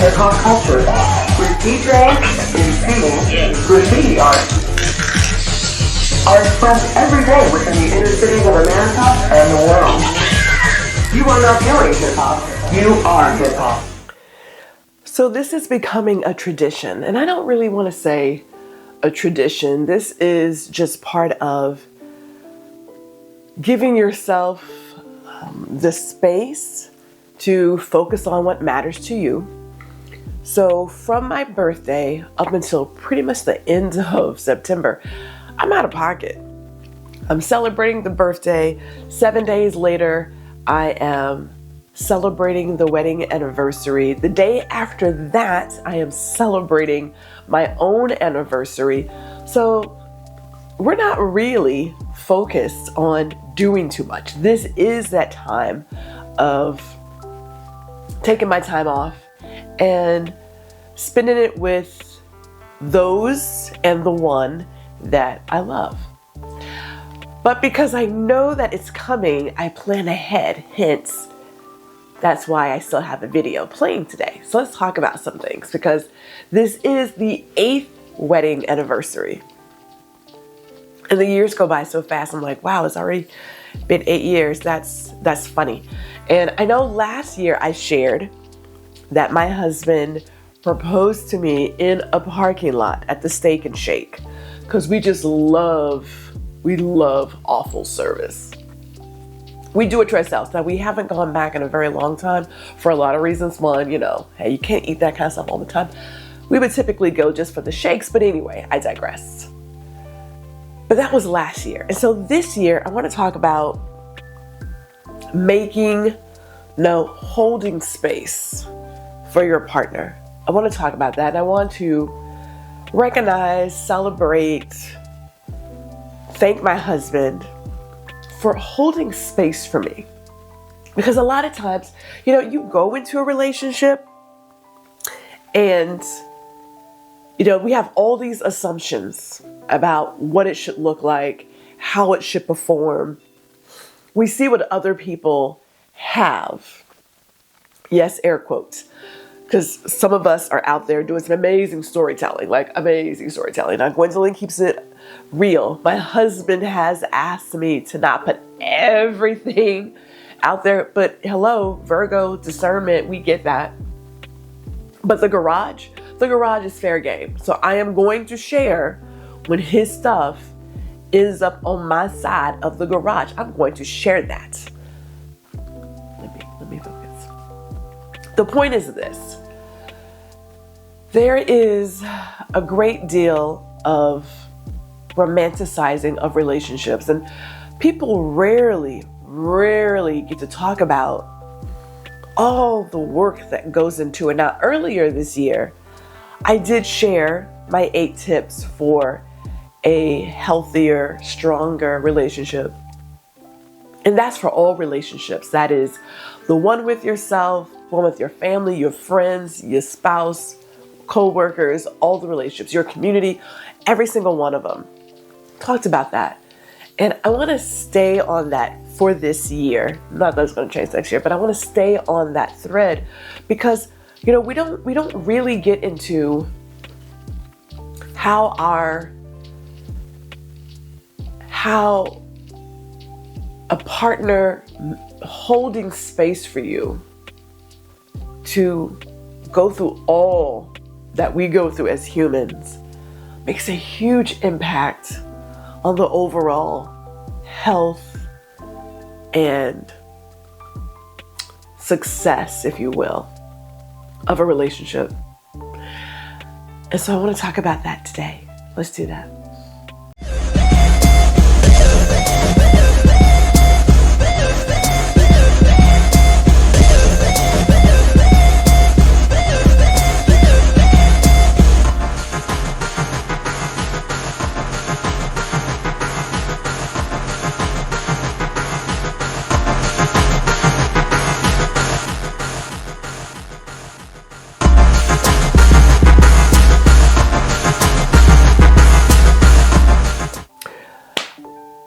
hip-hop culture, with DJs and singing, graffiti art are expressed every day within the inner cities of America and the world. You are not doing hip-hop, you are hip-hop. So this is becoming a tradition, and I don't really want to say a tradition. This is just part of giving yourself the space to focus on what matters to you. So from my birthday up until pretty much the end of September, I'm out of pocket. I'm celebrating the birthday. 7 days later, I am celebrating the wedding anniversary. The day after that, I am celebrating my own anniversary. So we're not really focused on doing too much. This is that time of taking my time off and spending it with those and the one that I love. But because I know that it's coming, I plan ahead. Hence, that's why I still have a video playing today. So let's talk about some things, because this is the 8th wedding anniversary. And the years go by so fast. I'm like, wow, it's already been 8 years. That's funny. And I know last year I shared that my husband proposed to me in a parking lot at the Steak and Shake, because we love awful service. We do it to ourselves. Now, we haven't gone back in a very long time for a lot of reasons. One, hey, you can't eat that kind of stuff all the time. We would typically go just for the shakes, but anyway, I digress. But that was last year. And so this year, I want to talk about holding space for your partner. I want to talk about that. And I want to recognize, celebrate, thank my husband for holding space for me. Because a lot of times, you go into a relationship and, we have all these assumptions about what it should look like, how it should perform. We see what other people have. Yes, air quotes. Because some of us are out there doing some amazing storytelling. Now, Gwendolyn keeps it real. My husband has asked me to not put everything out there. But hello, Virgo, discernment, we get that. But the garage is fair game. So I am going to share when his stuff is up on my side of the garage. I'm going to share that. Let me focus. The point is this. There is a great deal of romanticizing of relationships, and people rarely get to talk about all the work that goes into it. Now, earlier this year, I did share my 8 tips for a healthier, stronger relationship. And that's for all relationships. That is the one with yourself, one with your family, your friends, your spouse, co-workers, all the relationships, your community, every single one of them. Talked about that. And I want to stay on that for this year. Not that it's going to change next year, but I want to stay on that thread because, we don't really get into how a partner holding space for you to go through all that we go through as humans makes a huge impact on the overall health and success, if you will, of a relationship. And so I want to talk about that today. Let's do that.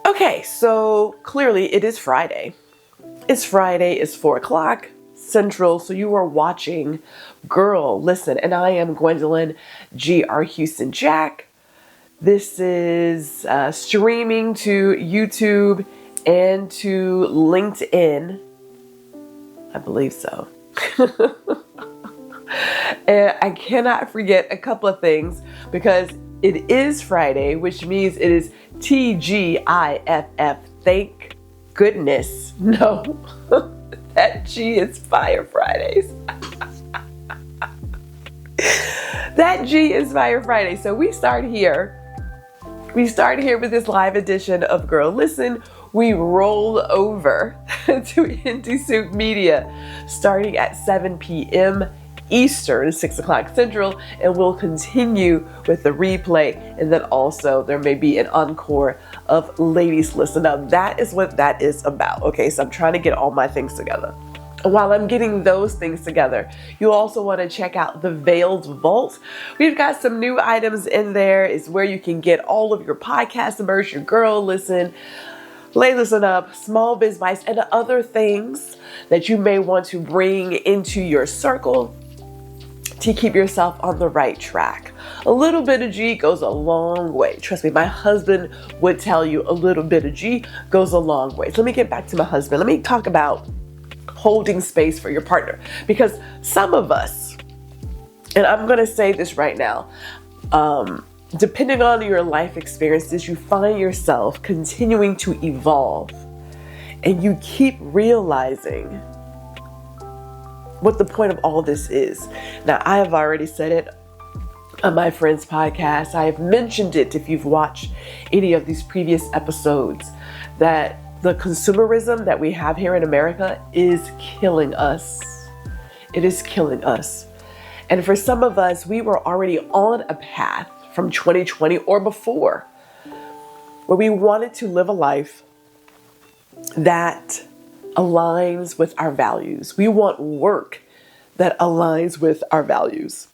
Okay, so clearly it is Friday. It's Friday, it's 4 o'clock, Central. So you are watching Guuuuurl Listen, and I am Gwendolyn G.R. Houston Jack. This is streaming to YouTube and to LinkedIn. I believe so. And I cannot forget a couple of things because it is Friday, which means it is TGIFF. Thank goodness. No, that G is Fire Fridays. That G is Fire Friday. So we start here. We start here with this live edition of Guuuuurl Listen. We roll over to Indie Soup Media starting at 7 p.m. Eastern, 6 o'clock Central, and we'll continue with the replay. And then also there may be an encore of Ladies Listen. Now that is what that is about. Okay, so I'm trying to get all my things together. While I'm getting those things together, you also want to check out the Veiled Vault. We've got some new items in there. It's where you can get all of your podcast merch, your Guuuuurl Listen, Lay Listen Up, Small Biz Bites, and other things that you may want to bring into your circle to keep yourself on the right track. A little bit of G goes a long way. Trust me, my husband would tell you a little bit of G goes a long way. So let me get back to my husband. Let me talk about holding space for your partner, because some of us, and I'm going to say this right now, depending on your life experiences, you find yourself continuing to evolve and you keep realizing what the point of all this is. Now, I have already said it on my friend's podcast. I have mentioned it if you've watched any of these previous episodes, that the consumerism that we have here in America is killing us. It is killing us. And for some of us, we were already on a path from 2020 or before where we wanted to live a life that aligns with our values. We want work that aligns with our values.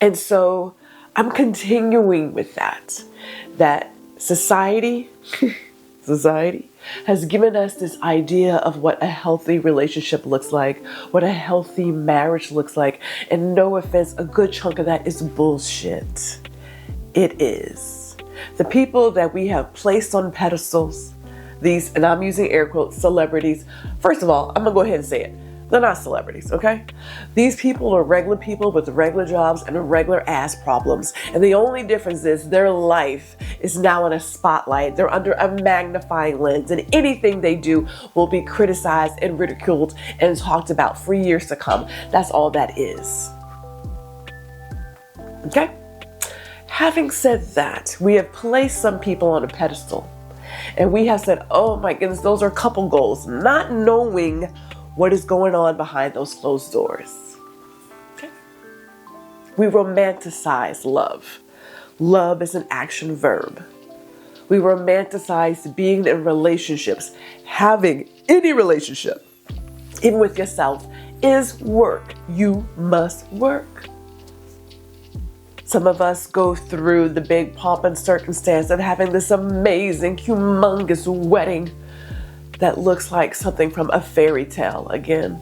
And so I'm continuing with that society has given us this idea of what a healthy relationship looks like, what a healthy marriage looks like. And no offense, a good chunk of that is bullshit. It is. The people that we have placed on pedestals, these, and I'm using air quotes, celebrities. First of all, I'm gonna go ahead and say it. They're not celebrities, okay? These people are regular people with regular jobs and regular ass problems. And the only difference is their life is now in a spotlight. They're under a magnifying lens, and anything they do will be criticized and ridiculed and talked about for years to come. That's all that is. Okay? Having said that, we have placed some people on a pedestal. And we have said, oh my goodness, those are couple goals, not knowing what is going on behind those closed doors. Okay. We romanticize love. Love is an action verb. We romanticize being in relationships. Having any relationship, even with yourself, is work. You must work. Some of us go through the big pomp and circumstance of having this amazing, humongous wedding that looks like something from a fairy tale. Again,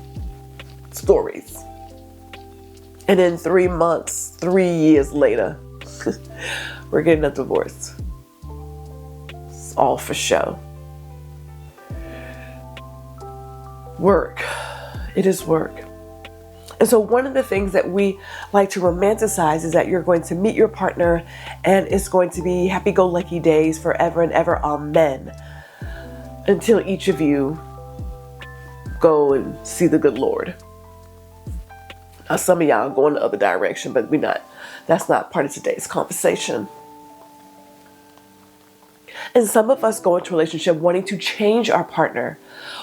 stories. And in 3 months, 3 years later, we're getting a divorce. It's all for show. Work. It is work. And so one of the things that we like to romanticize is that you're going to meet your partner and it's going to be happy-go-lucky days forever and ever. Amen. Until each of you go and see the good Lord. Now, some of y'all go in the other direction, but that's not part of today's conversation. And some of us go into a relationship wanting to change our partner,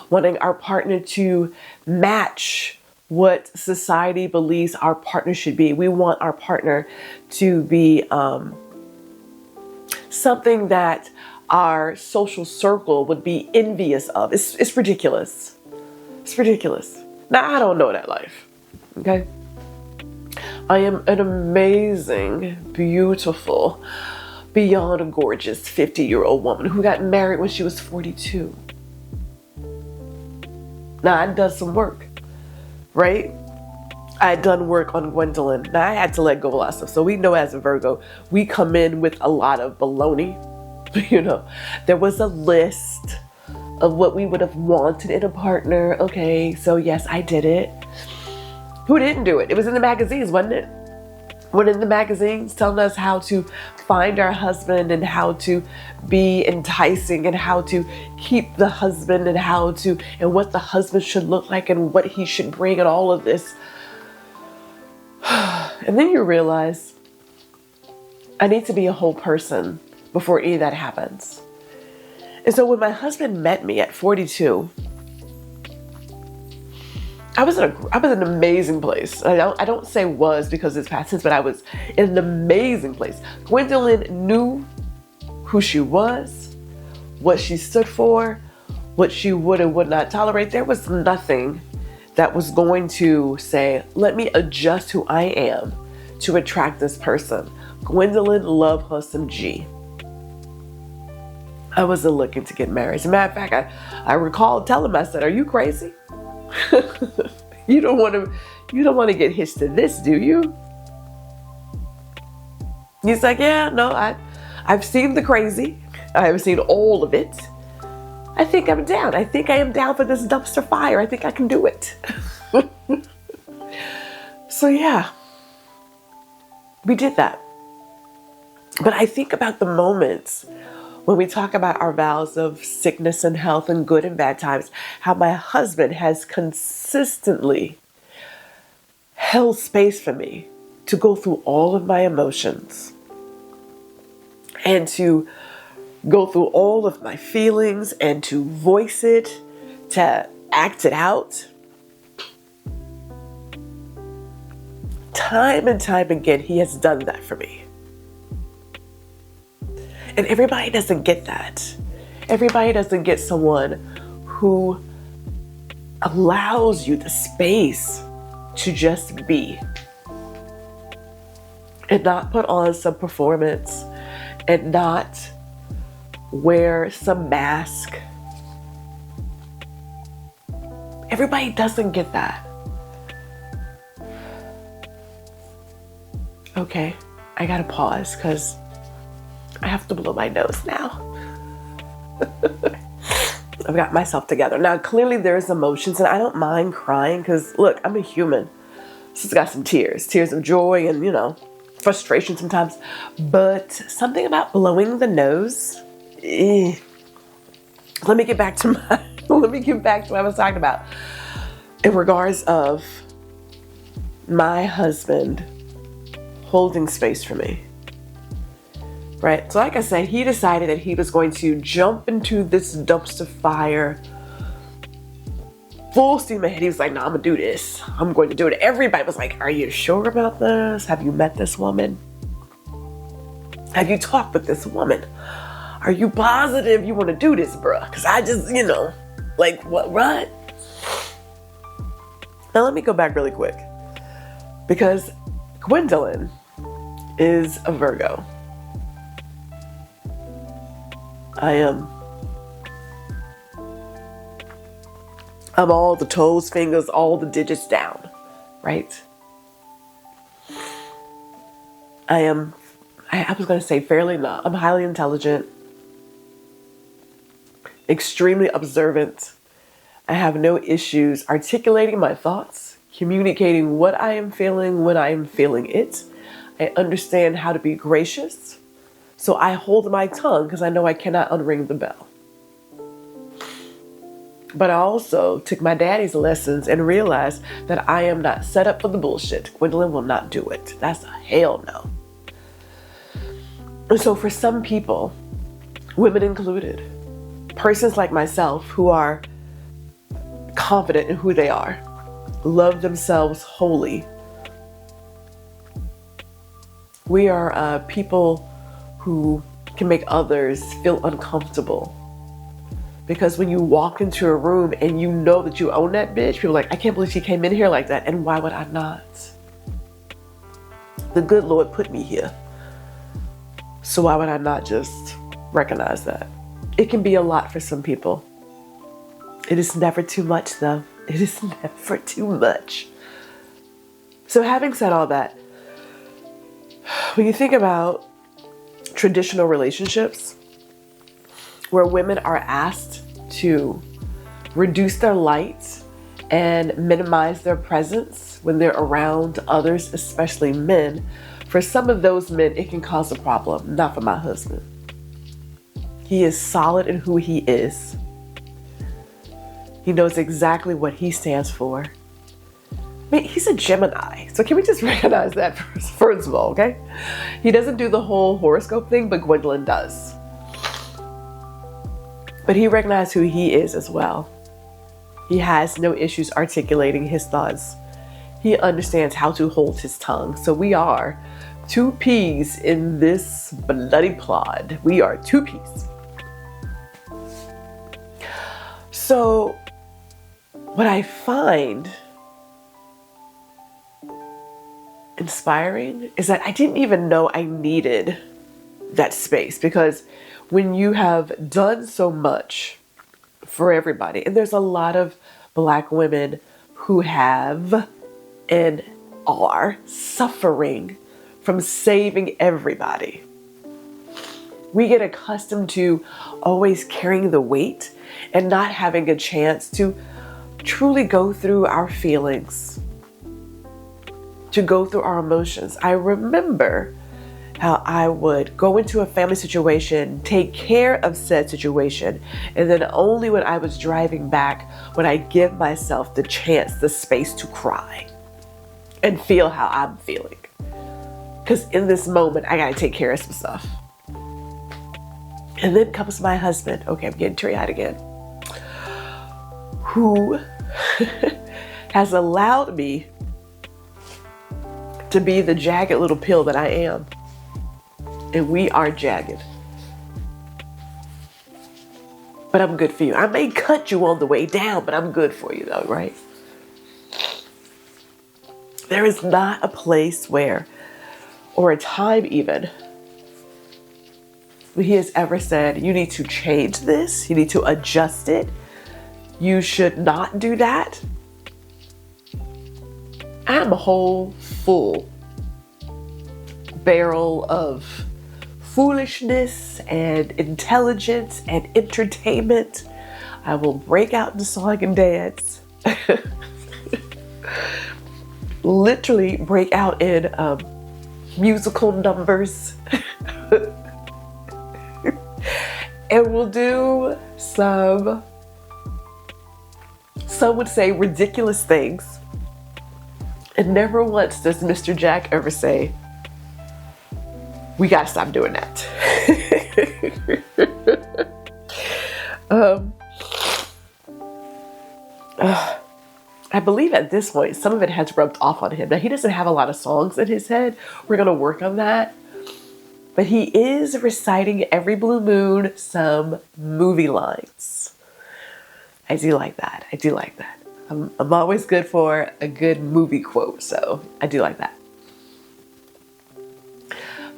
wanting our partner to match what society believes our partner should be. We want our partner to be something that our social circle would be envious of. It's ridiculous. It's ridiculous. Now, I don't know that life. Okay? I am an amazing, beautiful, beyond gorgeous 50-year-old woman who got married when she was 42. Now, I'd done some work, right? I had done work on Gwendolyn. Now, I had to let go of a lot of stuff. So we know as a Virgo, we come in with a lot of baloney. There was a list of what we would have wanted in a partner. Okay, so yes, I did it. Who didn't do it? It was in the magazines, wasn't it? What in the magazines telling us how to find our husband and how to be enticing and how to keep the husband and what the husband should look like and what he should bring and all of this. And then you realize I need to be a whole person before any of that happens. And so when my husband met me at 42, I was in an amazing place. I don't say was because it's past tense, but I was in an amazing place. Gwendolyn knew who she was, what she stood for, what she would and would not tolerate. There was nothing that was going to say, let me adjust who I am to attract this person. Gwendolyn loved her some G. I wasn't looking to get married. As a matter of fact, I recall telling him, I said, are you crazy? You don't want to get hitched to this, do you? He's like, yeah, no, I've seen the crazy. I haven't seen all of it. I think I'm down. I think I am down for this dumpster fire. I think I can do it. So yeah, we did that. But I think about the moments when we talk about our vows of sickness and health and good and bad times, how my husband has consistently held space for me to go through all of my emotions and to go through all of my feelings and to voice it, to act it out. Time and time again, he has done that for me. And everybody doesn't get that. Everybody doesn't get someone who allows you the space to just be and not put on some performance and not wear some mask. Everybody doesn't get that. Okay, I gotta pause because I have to blow my nose now. I've got myself together. Now, clearly there's emotions and I don't mind crying because, look, I'm a human. So it's got some tears of joy and, frustration sometimes. But something about blowing the nose, Let me get back to what I was talking about in regards of my husband holding space for me. Right? So like I said, he decided that he was going to jump into this dumpster fire full steam ahead. He was like, no, I'm gonna do this. I'm going to do it. Everybody was like, are you sure about this? Have you met this woman? Have you talked with this woman? Are you positive you want to do this, bruh? Because I just, like, what? Now let me go back really quick. Because Gwendolyn is a Virgo. I'm all the toes, fingers, all the digits down, right? I was going to say fairly not. I'm highly intelligent, extremely observant. I have no issues articulating my thoughts, communicating what I am feeling when I am feeling it. I understand how to be gracious. So I hold my tongue because I know I cannot unring the bell. But I also took my daddy's lessons and realized that I am not set up for the bullshit. Gwendolyn will not do it. That's a hell no. And so for some people, women included, persons like myself who are confident in who they are, love themselves wholly, we are people who can make others feel uncomfortable. Because when you walk into a room and you know that you own that bitch, people are like, I can't believe she came in here like that. And why would I not? The good Lord put me here. So why would I not just recognize that? It can be a lot for some people. It is never too much though. It is never too much. So having said all that, when you think about traditional relationships where women are asked to reduce their light and minimize their presence when they're around others, especially men, for some of those men, it can cause a problem. Not for my husband. He is solid in who he is. He knows exactly what he stands for. I mean, he's a Gemini. So can we just recognize that first of all, okay? He doesn't do the whole horoscope thing, but Gwendolyn does. But he recognizes who he is as well. He has no issues articulating his thoughts. He understands how to hold his tongue. So we are two peas in this bloody plod. We are two peas. So what I find inspiring is that I didn't even know I needed that space, because when you have done so much for everybody, and there's a lot of Black women who have and are suffering from saving everybody. We get accustomed to always carrying the weight and not having a chance to truly go through our feelings, to go through our emotions. I remember how I would go into a family situation, take care of said situation, and then only when I was driving back would I give myself the chance, the space to cry and feel how I'm feeling. Because in this moment, I gotta take care of some stuff. And then comes my husband. Okay, I'm getting teary-eyed again. Who has allowed me to be the jagged little pill that I am. And we are jagged. But I'm good for you. I may cut you on the way down, but I'm good for you though, right? There is not a place where, or a time even, when he has ever said, you need to change this, you need to adjust it, you should not do that. I'm a whole full barrel of foolishness and intelligence and entertainment. I will break out into song and dance. Literally break out in musical numbers. And we'll do some would say ridiculous things. And never once does Mr. Jack ever say, we gotta stop doing that. I believe at this point, some of it has rubbed off on him. Now, he doesn't have a lot of songs in his head. We're gonna work on that. But he is reciting every blue moon some movie lines. I do like that. I do like that. I'm always good for a good movie quote, so I do like that.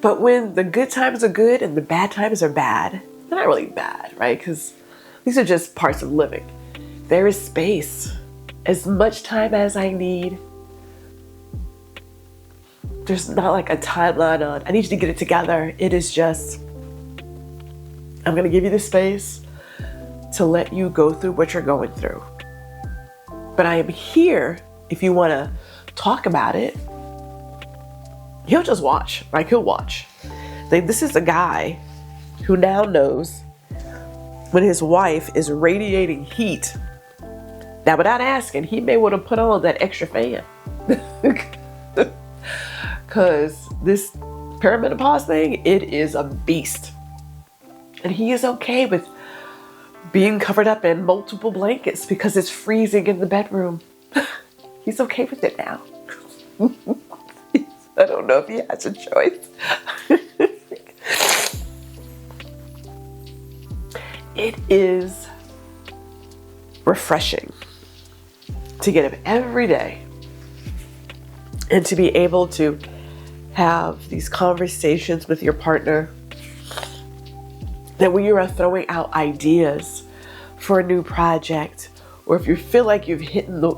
But when the good times are good and the bad times are bad, they're not really bad, right? Because these are just parts of living. There is space. As much time as I need. There's not like a timeline on, I need you to get it together. It is just, I'm going to give you the space to let you go through what you're going through. But I am here if you want to talk about it. He'll just watch, right? He'll watch. This is a guy who now knows when his wife is radiating heat. Now, without asking, he may want to put on that extra fan. Because this perimenopause thing, it is a beast. And he is okay with being covered up in multiple blankets because it's freezing in the bedroom. He's okay with it now. I don't know if he has a choice. It is refreshing to get up every day and to be able to have these conversations with your partner, that when you are throwing out ideas for a new project or if you feel like you've hit the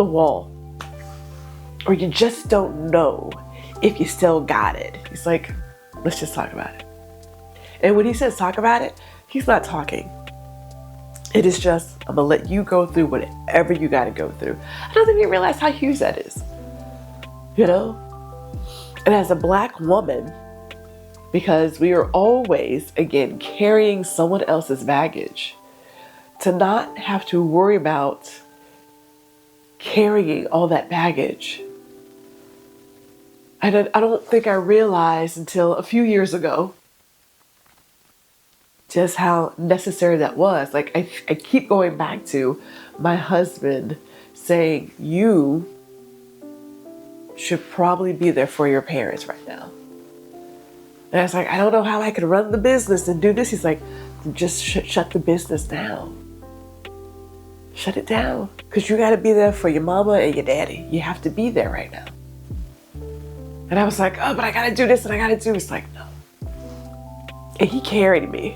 wall, or you just don't know if you still got it. He's like, let's just talk about it. And when he says talk about it, he's not talking. It is just, I'm gonna let you go through whatever you gotta go through. I don't think you realize how huge that is, you know? And as a Black woman, because we are always, again, carrying someone else's baggage, to not have to worry about carrying all that baggage. I don't think I realized until a few years ago just how necessary that was. Like, I keep going back to my husband saying, you should probably be there for your parents right now. And I was like, I don't know how I could run the business and do this. He's like, just shut the business down. Shut it down. Because you got to be there for your mama and your daddy. You have to be there right now. And I was like, oh, but I got to do this and I got to do this. It's like, no. And he carried me.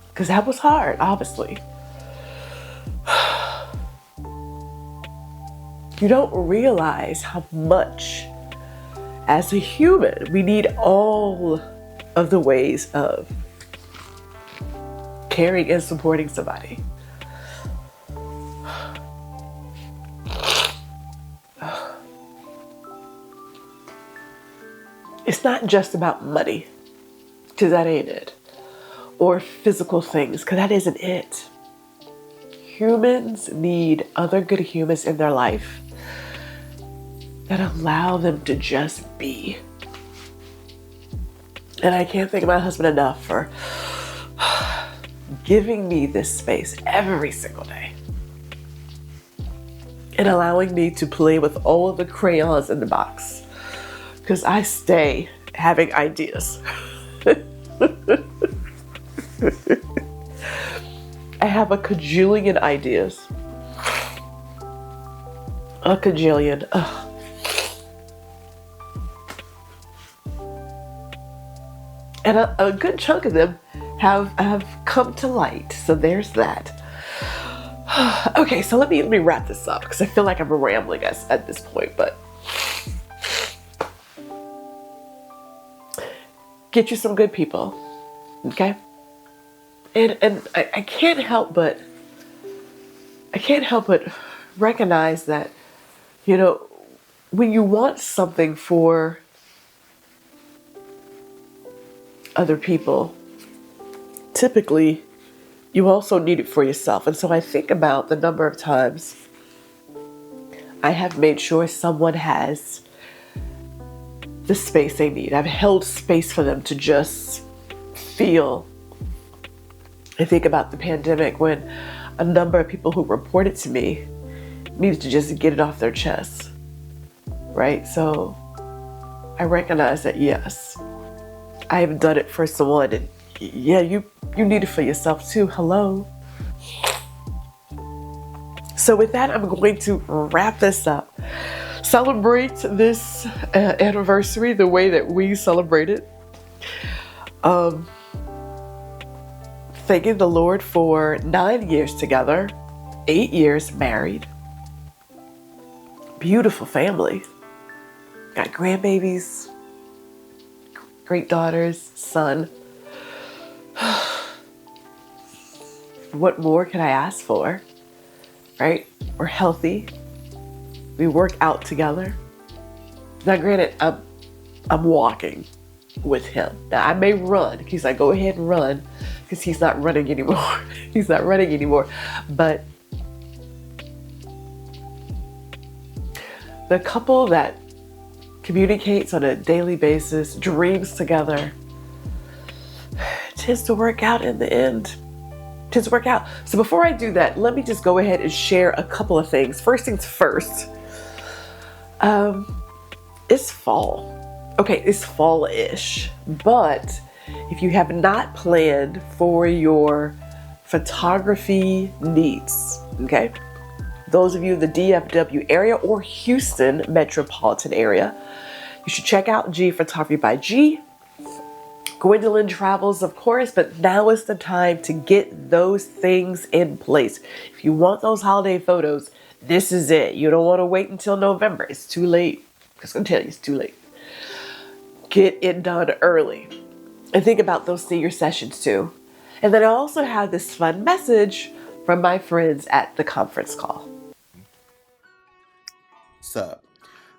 Because that was hard, obviously. You don't realize how much, as a human, we need all of the ways of caring and supporting somebody. It's not just about money, because that ain't it. Or physical things, because that isn't it. Humans need other good humans in their life that allow them to just be. And I can't thank my husband enough for giving me this space every single day and allowing me to play with all of the crayons in the box, because I stay having ideas. I have a cajillion ideas. A cajillion. Ugh. And a good chunk of them have come to light. So there's that. Okay, so let me wrap this up, because I feel like I'm rambling at this point, but get you some good people, okay? And I can't help but recognize that, you know, when you want something for other people, typically you also need it for yourself. And so I think about the number of times I have made sure someone has the space they need. I've held space for them to just feel. I think about the pandemic, when a number of people who reported to me needed to just get it off their chest, right? So I recognize that, yes, I have done it for someone, and yeah, you need it for yourself too. Hello. So with that, I'm going to wrap this up. Celebrate this anniversary the way that we celebrate it. Thanking the Lord for 9 years together, 8 years married. Beautiful family. Got grandbabies, great daughters, son. What more can I ask for? Right? We're healthy. We work out together. Now granted, I'm walking with him. Now I may run. He's like, go ahead and run, because he's not running anymore. He's not running anymore. But the couple that communicates on a daily basis, dreams together, tends to work out in the end. Tends to work out. So before I do that, let me just go ahead and share a couple of things. First things first. It's fall. Okay, it's fall-ish, but if you have not planned for your photography needs, okay, those of you in the DFW area or Houston metropolitan area, you should check out G Photography by G. Gwendolyn travels, of course, but now is the time to get those things in place. If you want those holiday photos, this is it. You don't want to wait until November. It's too late. I'm just going to tell you, it's too late. Get it done early. And think about those senior sessions too. And then I also have this fun message from my friends at the conference call. Sup?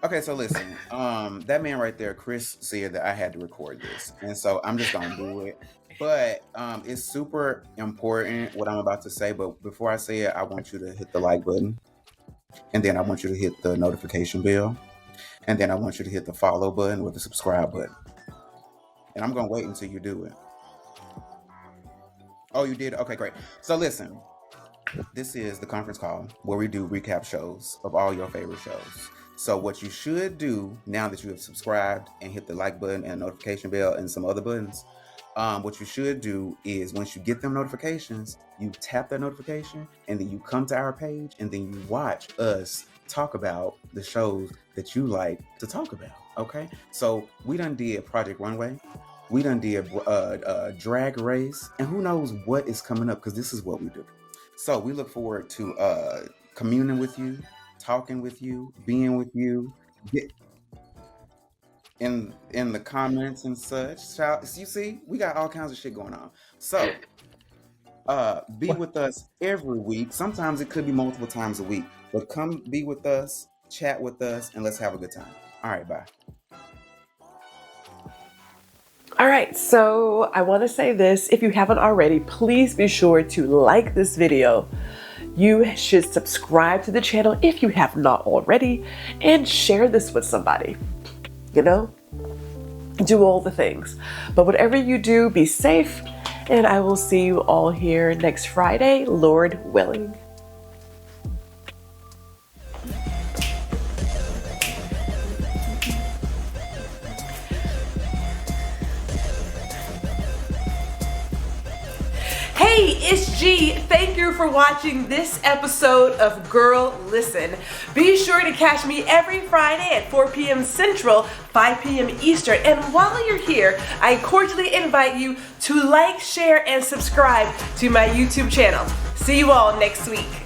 Okay, so listen, that man right there, Chris, said that I had to record this, and so I'm just gonna do it. But it's super important what I'm about to say. But before I say it, I want you to hit the like button, and then I want you to hit the notification bell, and then I want you to hit the follow button or the subscribe button. And I'm gonna wait until you do it. Oh, you did? Okay, great. So listen, this is the conference call where we do recap shows of all your favorite shows. So what you should do now that you have subscribed and hit the like button and notification bell and some other buttons, what you should do is once you get them notifications, you tap that notification and then you come to our page and then you watch us talk about the shows that you like to talk about. Okay, so we done did Project Runway, we done did Drag Race, and who knows what is coming up because this is what we do. So we look forward to communing with you, talking with you, being with you, in the comments and such. So you see, we got all kinds of shit going on. So be with us every week. Sometimes it could be multiple times a week, but come be with us, chat with us, and let's have a good time. All right, bye. All right, so I want to say this. If you haven't already, please be sure to like this video. You should subscribe to the channel if you have not already and share this with somebody. You know, do all the things. But whatever you do, be safe, and I will see you all here next Friday, Lord willing. Hey, it's G. Thank you for watching this episode of Guuuuurl Listen. Be sure to catch me every Friday at 4 p.m. Central, 5 p.m. Eastern. And while you're here, I cordially invite you to like, share, and subscribe to my YouTube channel. See you all next week.